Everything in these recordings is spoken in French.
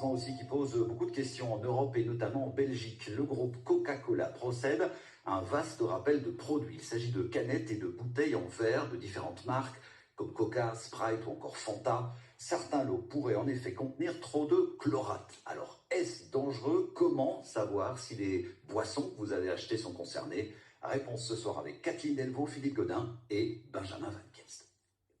Aussi qui pose beaucoup de questions en Europe et notamment en Belgique. Le groupe Coca-Cola procède à un vaste rappel de produits. Il s'agit de canettes et de bouteilles en verre de différentes marques comme Coca, Sprite ou encore Fanta. Certains lots pourraient en effet contenir trop de chlorate. Alors, est-ce dangereux? Comment savoir si les boissons que vous avez achetées sont concernées? Réponse ce soir avec Kathleen Delvaux, Philippe Godin et Benjamin Van Kest.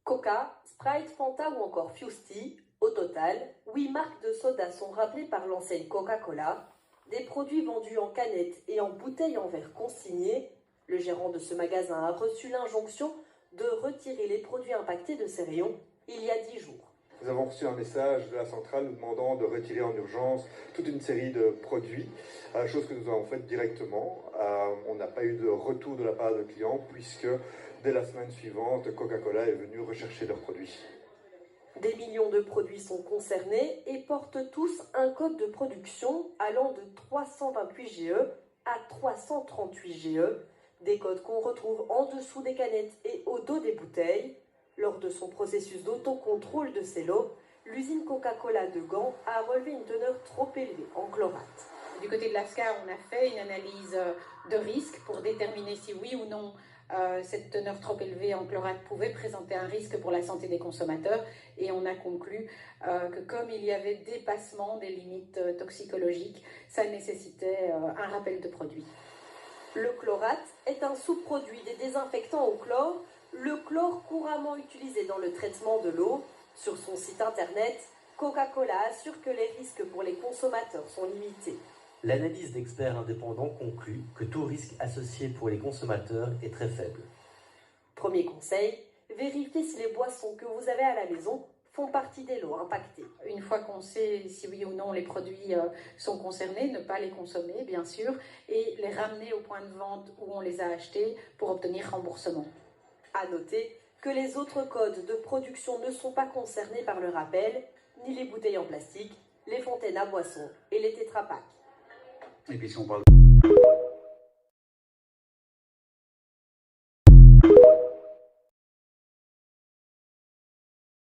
Coca, Sprite, Fanta ou encore Fusti. Au total, 8 marques de soda sont rappelées par l'enseigne Coca-Cola. Des produits vendus en canettes et en bouteilles en verre consignés. Le gérant de ce magasin a reçu l'injonction de retirer les produits impactés de ses rayons il y a 10 jours. Nous avons reçu un message de la centrale nous demandant de retirer en urgence toute une série de produits, chose que nous avons faite directement. On n'a pas eu de retour de la part de clients puisque dès la semaine suivante, Coca-Cola est venu rechercher leurs produits. Des millions de produits sont concernés et portent tous un code de production allant de 328 GE à 338 GE, des codes qu'on retrouve en dessous des canettes et au dos des bouteilles. Lors de son processus d'autocontrôle de ces lots, l'usine Coca-Cola de Gand a relevé une teneur trop élevée en chlorate. Du côté de l'AFSCA, on a fait une analyse de risque pour déterminer si oui ou non cette teneur trop élevée en chlorate pouvait présenter un risque pour la santé des consommateurs, et on a conclu que comme il y avait dépassement des limites toxicologiques, ça nécessitait un rappel de produit. Le chlorate est un sous-produit des désinfectants au chlore, le chlore couramment utilisé dans le traitement de l'eau. Sur son site internet, Coca-Cola assure que les risques pour les consommateurs sont limités. L'analyse d'experts indépendants conclut que tout risque associé pour les consommateurs est très faible. Premier conseil, vérifiez si les boissons que vous avez à la maison font partie des lots impactés. Une fois qu'on sait si oui ou non les produits sont concernés, ne pas les consommer bien sûr et les ramener au point de vente où on les a achetés pour obtenir remboursement. À noter que les autres codes de production ne sont pas concernés par le rappel, ni les bouteilles en plastique, les fontaines à boissons et les tétrapaks. Et puis si on parle